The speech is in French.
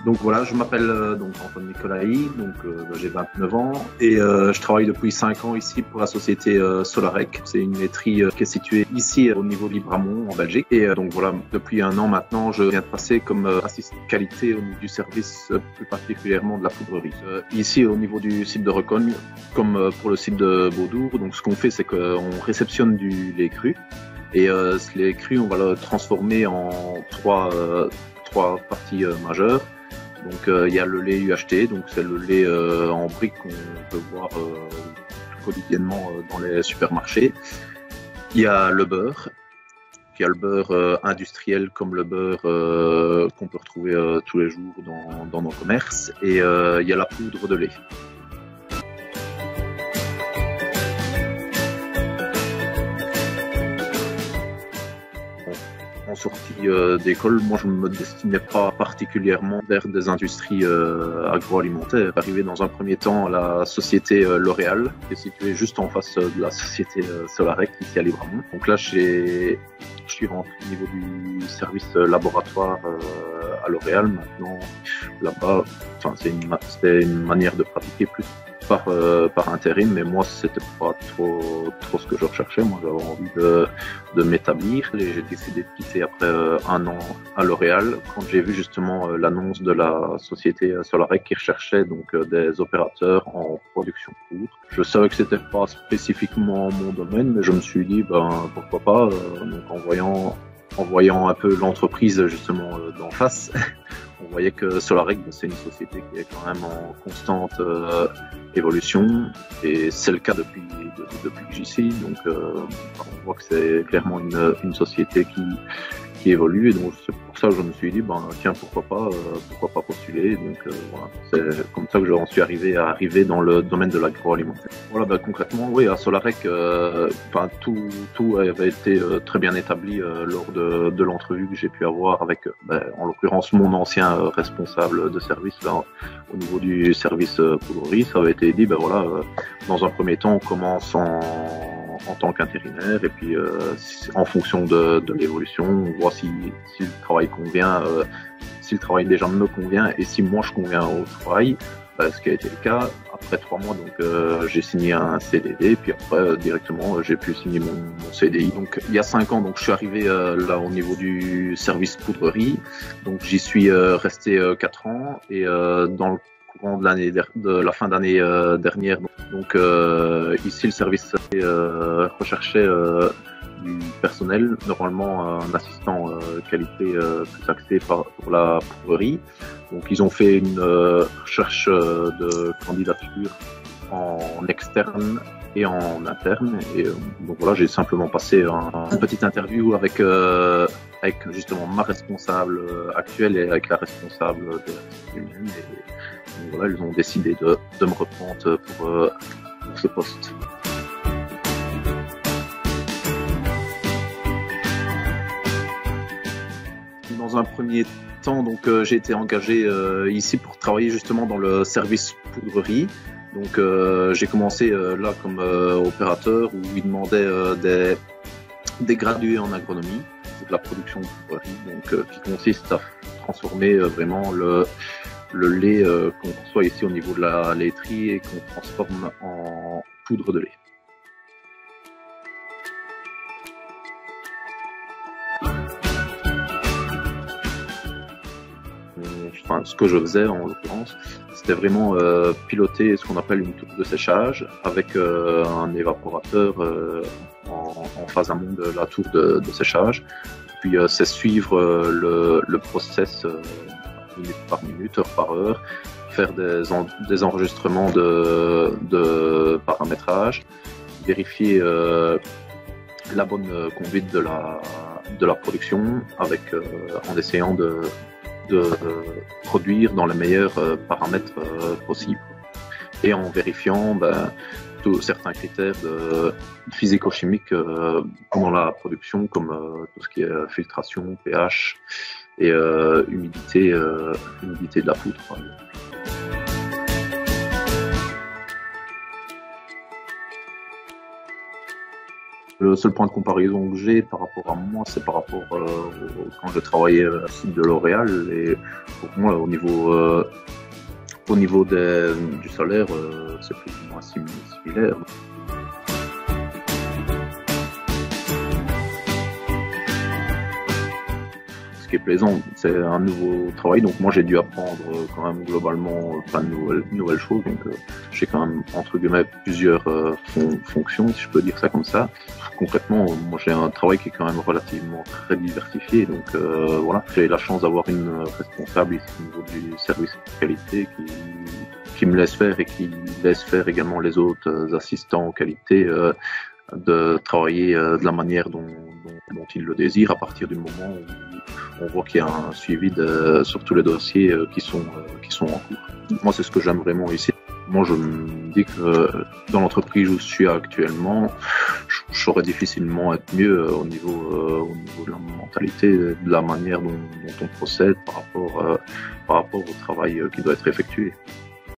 Donc voilà, je m'appelle donc Antoine Nicolaï, j'ai 29 ans et je travaille depuis 5 ans ici pour la société Solarec. C'est une laiterie qui est située ici au niveau de Libramont en Belgique. Et donc voilà, depuis 1 an maintenant, je viens de passer comme assistant qualité au niveau du service, plus particulièrement de la poudrerie. Ici au niveau du site de Recogne, comme pour le site de Beaudour, donc ce qu'on fait c'est qu'on réceptionne du lait cru et ce lait cru on va le transformer en trois parties majeures. Donc il y a le lait UHT, donc c'est le lait en brique qu'on peut voir quotidiennement dans les supermarchés. Il y a le beurre, il y a le beurre industriel comme le beurre qu'on peut retrouver tous les jours dans nos commerces, et il y a la poudre de lait. En sortie d'école, moi je ne me destinais pas particulièrement vers des industries agroalimentaires. Arrivé dans un premier temps à la société L'Oréal, qui est située juste en face de la société Solarec ici à Libramont. Donc là je suis rentré au niveau du service laboratoire à L'Oréal. Maintenant là-bas, c'était une manière de pratiquer plus par intérim, mais moi c'était pas trop ce que je recherchais. Moi j'avais envie de m'établir et j'ai décidé de quitter après 1 an à L'Oréal quand j'ai vu justement l'annonce de la société Solarec qui recherchait donc des opérateurs en production de poudre. Je savais que c'était pas spécifiquement mon domaine, mais je me suis dit pourquoi pas. Donc en voyant un peu l'entreprise justement d'en face, on voyait que Solarec, c'est une société qui est quand même en constante évolution, et c'est le cas depuis que j'y suis. Donc on voit que c'est clairement une société qui évolue, et donc c'est pour ça que je me suis dit tiens, pourquoi pas postuler. Donc voilà, c'est comme ça que j'en suis arrivé dans le domaine de l'agroalimentaire. Voilà, concrètement, oui, à Solarec, tout avait été très bien établi lors de l'entrevue que j'ai pu avoir avec, en l'occurrence, mon ancien responsable de service là, au niveau du service poudrerie. Ça avait été dit, dans un premier temps, on commence en tant qu'intérimaire, et puis en fonction de l'évolution, on voit si le travail convient, si le travail des gens me convient, et si moi je conviens au travail, ce qui a été le cas. Après 3 mois, donc j'ai signé un CDD, puis après directement j'ai pu signer mon CDI. Donc il y a 5 ans, donc je suis arrivé là au niveau du service poudrerie. Donc j'y suis resté 4 ans, et dans le courant de la fin d'année dernière, donc ici le service recherchait du personnel, normalement un assistant qualité plus axé pour la poudrerie. Donc ils ont fait une recherche de candidature en externe et en interne, et donc voilà, j'ai simplement passé une petite interview avec justement ma responsable actuelle et avec la responsable de l'humaine, et donc voilà, ils ont décidé de me reprendre pour ce poste. Dans un premier temps, donc j'ai été engagé ici pour travailler justement dans le service poudrerie. Donc j'ai commencé là comme opérateur, où ils demandaient des gradués en agronomie, c'est de la production de poudrerie, donc qui consiste à transformer vraiment le lait qu'on reçoit ici au niveau de la laiterie et qu'on transforme en poudre de lait. Ce que je faisais en l'occurrence, c'était vraiment piloter ce qu'on appelle une tour de séchage avec un évaporateur en phase amont de la tour de séchage. Puis c'est suivre le process minute par minute, heure par heure, faire des enregistrements de paramétrage, vérifier la bonne conduite de la production en essayant de produire dans les meilleurs paramètres possibles, et en vérifiant certains critères physico-chimiques pendant la production, comme tout ce qui est filtration, pH, et humidité de la poutre. Le seul point de comparaison que j'ai par rapport à moi, c'est par rapport quand je travaillais à la site de L'Oréal. Et pour moi, au niveau du salaire, c'est plus ou moins similaire. Ce qui est plaisant, c'est un nouveau travail. Donc moi, j'ai dû apprendre quand même globalement plein de nouvelles choses. Donc j'ai quand même, entre guillemets, plusieurs fonctions, si je peux dire ça comme ça. Concrètement, moi, j'ai un travail qui est quand même relativement très diversifié. Donc voilà, j'ai la chance d'avoir une responsable ici au niveau du service qualité qui me laisse faire et qui laisse faire également les autres assistants qualité de travailler de la manière dont ils le désirent, à partir du moment où on voit qu'il y a un suivi sur tous les dossiers qui sont en cours. Moi, c'est ce que j'aime vraiment ici. Moi, je me dis que dans l'entreprise où je suis actuellement, je saurais difficilement être mieux au niveau de la mentalité, de la manière dont on procède par rapport au travail qui doit être effectué.